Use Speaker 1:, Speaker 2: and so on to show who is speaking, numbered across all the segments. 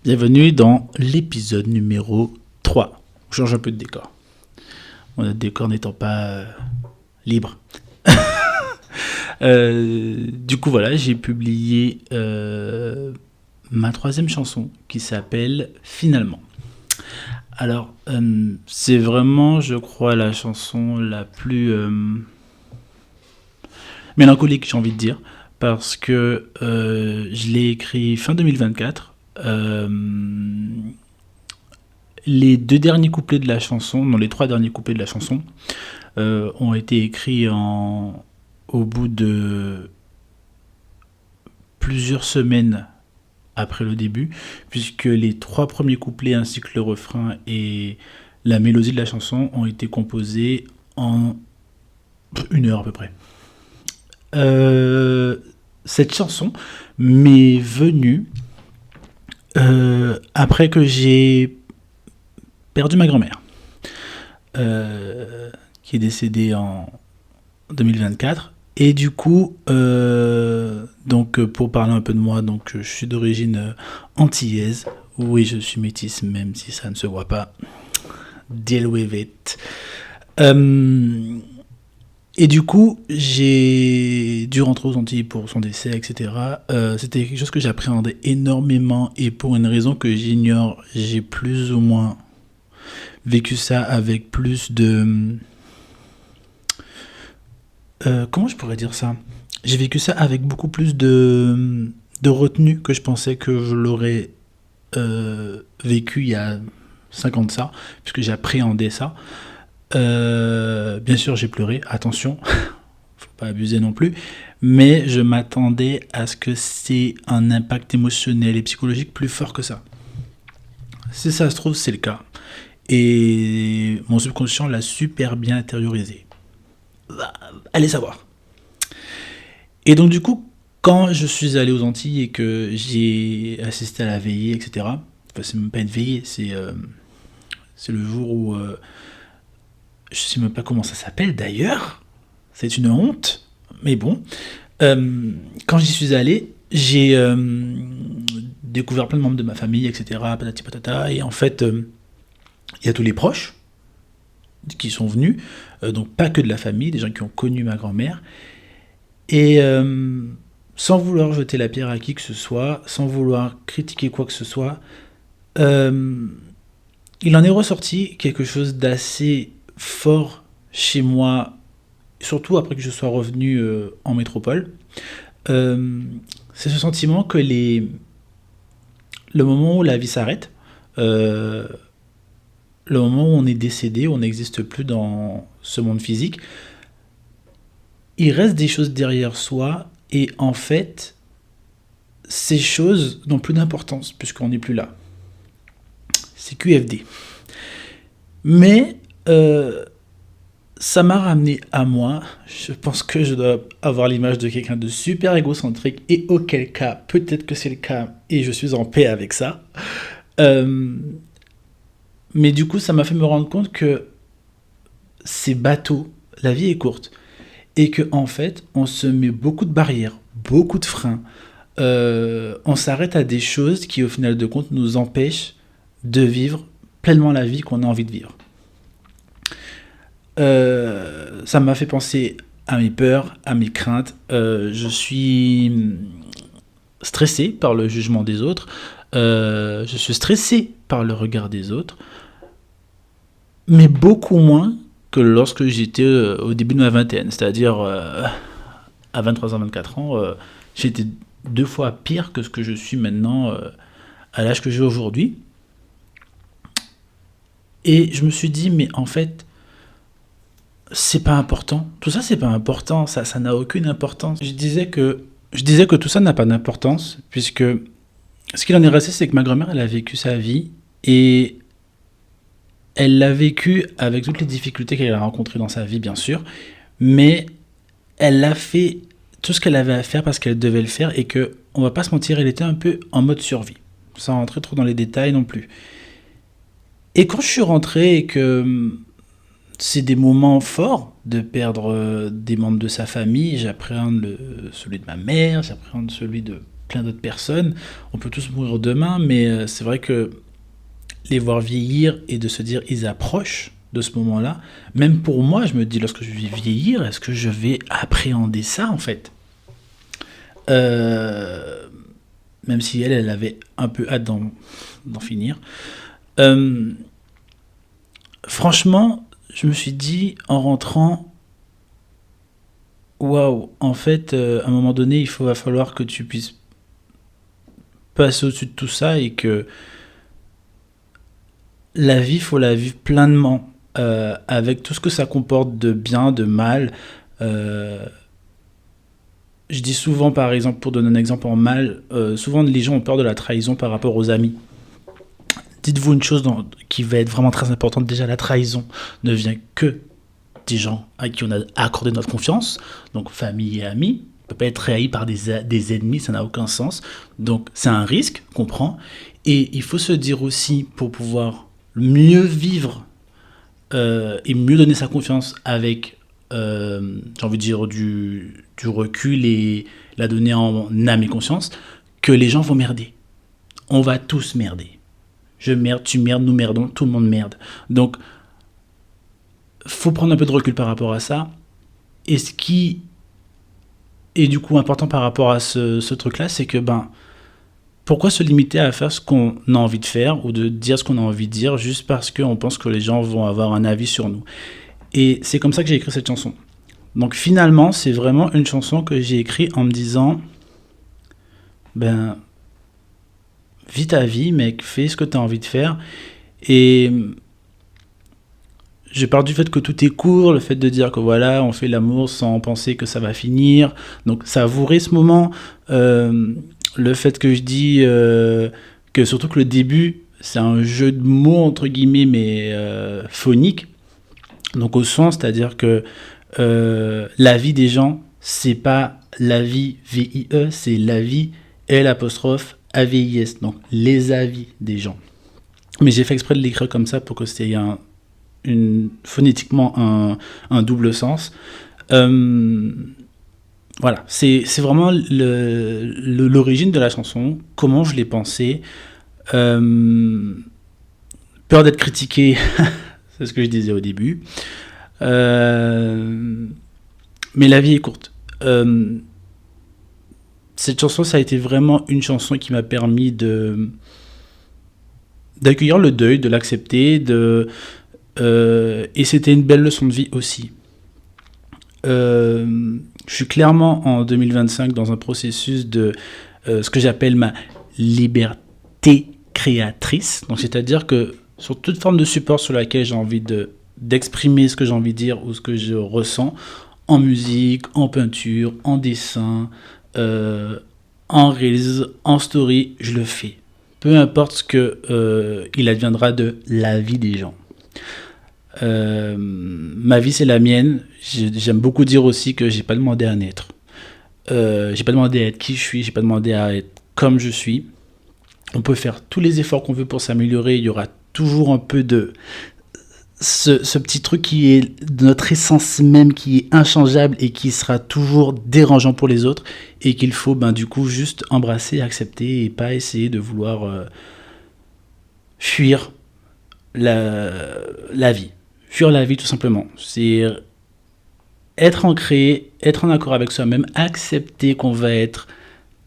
Speaker 1: Bienvenue dans l'épisode numéro 3. On change un peu de décor. Notre décor n'étant pas libre. Du coup, voilà, j'ai publié ma troisième chanson qui s'appelle Finalement. Alors, c'est vraiment, je crois, la chanson la plus mélancolique, j'ai envie de dire, parce que je l'ai écrit fin 2024. Les deux derniers couplets de la chanson, non, les trois derniers couplets de la chanson, ont été écrits au bout de plusieurs semaines après le début, puisque les trois premiers couplets ainsi que le refrain et la mélodie de la chanson ont été composés en 1 heure à peu près. Cette chanson m'est venue après que j'ai perdu ma grand-mère, qui est décédée en 2024. Et du coup, donc pour parler un peu de moi, donc je suis d'origine antillaise. Oui, je suis métisse, même si ça ne se voit pas. Deal with it. Et du coup, j'ai dû rentrer aux Antilles pour son décès, etc. C'était quelque chose que j'appréhendais énormément, et pour une raison que j'ignore, j'ai plus ou moins vécu ça avec plus de... comment je pourrais dire ça ? J'ai vécu ça avec beaucoup plus de retenue que je pensais que je l'aurais vécu il y a 5 ans de ça, puisque j'appréhendais ça. Bien sûr, j'ai pleuré, attention, faut pas abuser non plus, mais je m'attendais à ce que c'est un impact émotionnel et psychologique plus fort que ça. Si ça se trouve, c'est le cas. Et mon subconscient l'a super bien intériorisé. Allez savoir. Et donc du coup, quand je suis allé aux Antilles et que j'ai assisté à la veillée, etc. Enfin, c'est même pas une veillée, c'est le jour où... je sais même pas comment ça s'appelle d'ailleurs. C'est une honte. Mais bon. Quand j'y suis allé, j'ai découvert plein de membres de ma famille, etc. Patati patata. Et en fait, il y a tous les proches qui sont venus. Donc pas que de la famille, des gens qui ont connu ma grand-mère. Et sans vouloir jeter la pierre à qui que ce soit, sans vouloir critiquer quoi que ce soit, il en est ressorti quelque chose d'assez fort chez moi, surtout après que je sois revenu en métropole. C'est ce sentiment que le moment où la vie s'arrête, le moment où on est décédé, où on n'existe plus dans ce monde physique, il reste des choses derrière soi, et en fait, ces choses n'ont plus d'importance puisqu'on n'est plus là. C'est QFD. Mais ça m'a ramené à moi. Je pense que je dois avoir l'image de quelqu'un de super égocentrique, et auquel cas, peut-être que c'est le cas, et je suis en paix avec ça. Mais du coup, ça m'a fait me rendre compte que c'est bateau, la vie est courte, et que en fait, on se met beaucoup de barrières, beaucoup de freins. On s'arrête à des choses qui, au final de compte, nous empêchent de vivre pleinement la vie qu'on a envie de vivre. Ça m'a fait penser à mes peurs, à mes craintes. Je suis stressé par le jugement des autres. Je suis stressé par le regard des autres. Mais beaucoup moins que lorsque j'étais au début de ma vingtaine. C'est-à-dire, à 23 ans, 24 ans, j'étais 2 fois pire que ce que je suis maintenant à l'âge que j'ai aujourd'hui. Et je me suis dit, mais en fait, c'est pas important. Tout ça, c'est pas important. Ça n'a aucune importance. Je disais que tout ça n'a pas d'importance, puisque ce qu'il en est resté, c'est que ma grand-mère, elle a vécu sa vie, et elle l'a vécu avec toutes les difficultés qu'elle a rencontrées dans sa vie, bien sûr, mais elle a fait tout ce qu'elle avait à faire parce qu'elle devait le faire, et que, on va pas se mentir, elle était un peu en mode survie, sans rentrer trop dans les détails non plus. Et quand je suis rentré, et que c'est des moments forts de perdre des membres de sa famille, j'appréhende celui de ma mère, j'appréhende celui de plein d'autres personnes. On peut tous mourir demain, mais c'est vrai que les voir vieillir et de se dire ils approchent de ce moment-là, même pour moi, je me dis lorsque je vais vieillir, est-ce que je vais appréhender ça en fait? Euh, Même si elle avait un peu hâte d'en finir. Euh, Franchement, je me suis dit en rentrant, waouh, en fait, à un moment donné, va falloir que tu puisses passer au-dessus de tout ça et que la vie, faut la vivre pleinement, avec tout ce que ça comporte de bien, de mal. Euh, je dis souvent, par exemple, pour donner un exemple en mal, souvent les gens ont peur de la trahison par rapport aux amis. Dites-vous une chose qui va être vraiment très importante. Déjà, la trahison ne vient que des gens à qui on a accordé notre confiance, donc famille et amis. On ne peut pas être trahi par des ennemis, ça n'a aucun sens. Donc c'est un risque qu'on prend. Et il faut se dire aussi, pour pouvoir mieux vivre et mieux donner sa confiance avec, j'ai envie de dire, du recul et la donner en âme et conscience, que les gens vont merder. On va tous merder. Je merde, tu merdes, nous merdons, tout le monde merde. Donc, faut prendre un peu de recul par rapport à ça. Et ce qui est du coup important par rapport à ce truc-là, c'est que pourquoi se limiter à faire ce qu'on a envie de faire ou de dire ce qu'on a envie de dire juste parce qu'on pense que les gens vont avoir un avis sur nous. Et c'est comme ça que j'ai écrit cette chanson. Donc finalement, c'est vraiment une chanson que j'ai écrite en me disant, ben, vis ta vie, mec, fais ce que tu as envie de faire. Et je pars du fait que tout est court, le fait de dire que voilà, on fait l'amour sans penser que ça va finir. Donc savourer ce moment. Le fait que je dis que surtout que le début, c'est un jeu de mots entre guillemets, mais phonique. Donc au sens, c'est-à-dire que la vie des gens, c'est pas la vie VIE, c'est la vie L apostrophe AVIS. Donc les avis des gens. Mais j'ai fait exprès de l'écrire comme ça pour que c'était phonétiquement un double sens. Voilà, c'est vraiment l'origine de la chanson, comment je l'ai pensée. Euh, Peur d'être critiqué, c'est ce que je disais au début. Euh, mais la vie est courte. Cette chanson, ça a été vraiment une chanson qui m'a permis d'accueillir le deuil, de l'accepter, et c'était une belle leçon de vie aussi. Je suis clairement en 2025 dans un processus de ce que j'appelle ma liberté créatrice. Donc, c'est-à-dire que sur toute forme de support sur laquelle j'ai envie d'exprimer ce que j'ai envie de dire ou ce que je ressens, en musique, en peinture, en dessin, en reels, en story, je le fais. Peu importe ce que il adviendra de la vie des gens. Ma vie c'est la mienne. J'aime beaucoup dire aussi que j'ai pas demandé à naître. J'ai pas demandé à être qui je suis. J'ai pas demandé à être comme je suis. On peut faire tous les efforts qu'on veut pour s'améliorer. Il y aura toujours un peu de ce petit truc qui est de notre essence même, qui est inchangeable et qui sera toujours dérangeant pour les autres et qu'il faut du coup juste embrasser, accepter et pas essayer de vouloir fuir la vie. Fuir la vie tout simplement. C'est être ancré, être en accord avec soi-même, accepter qu'on va être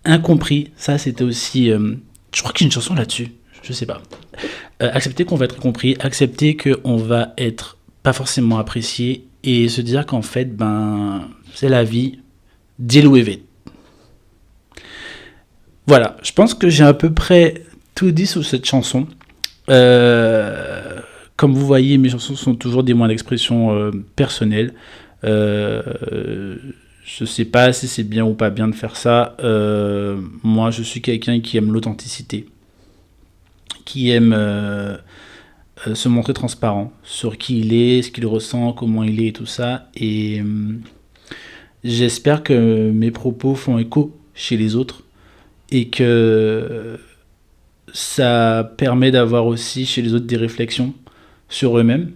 Speaker 1: incompris. Ça c'était aussi... je crois qu'il y a une chanson là-dessus. Je sais pas. Accepter qu'on va être compris, accepter qu'on va être pas forcément apprécié et se dire qu'en fait, c'est la vie, deal with it. Voilà, je pense que j'ai à peu près tout dit sur cette chanson. Comme vous voyez, mes chansons sont toujours des moyens d'expression personnels. Je sais pas si c'est bien ou pas bien de faire ça. Moi, je suis quelqu'un qui aime l'authenticité, qui aime se montrer transparent sur qui il est, ce qu'il ressent, comment il est et tout ça. Et j'espère que mes propos font écho chez les autres et que ça permet d'avoir aussi chez les autres des réflexions sur eux-mêmes.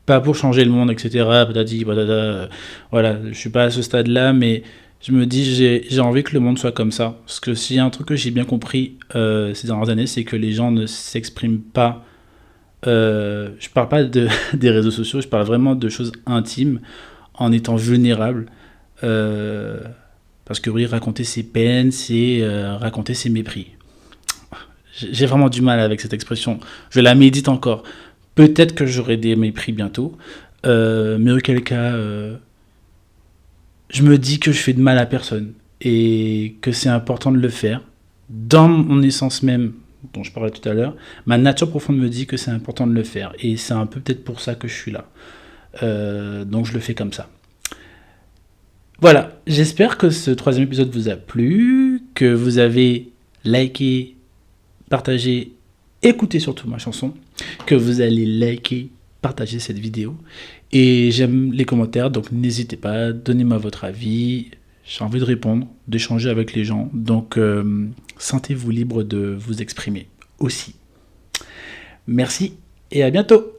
Speaker 1: Pas pour changer le monde, etc. Patati, patata. Voilà, je suis pas à ce stade-là, mais Je me dis, j'ai envie que le monde soit comme ça. Parce que s'il y a un truc que j'ai bien compris ces dernières années, c'est que les gens ne s'expriment pas. Je parle pas des réseaux sociaux, je parle vraiment de choses intimes en étant vulnérable. Euh, Parce que oui, raconter ses peines, c'est raconter ses mépris. J'ai vraiment du mal avec cette expression. Je la médite encore. Peut-être que j'aurai des mépris bientôt, mais auquel cas, je me dis que je fais de mal à personne et que c'est important de le faire. Dans mon essence même, dont je parlais tout à l'heure, ma nature profonde me dit que c'est important de le faire. Et c'est un peu peut-être pour ça que je suis là. Donc je le fais comme ça. Voilà, j'espère que ce troisième épisode vous a plu, que vous avez liké, partagé, écouté surtout ma chanson, que vous allez liker, partager cette vidéo. Et j'aime les commentaires, donc n'hésitez pas, donnez-moi votre avis. J'ai envie de répondre, d'échanger avec les gens. Donc sentez-vous libre de vous exprimer aussi. Merci et à bientôt.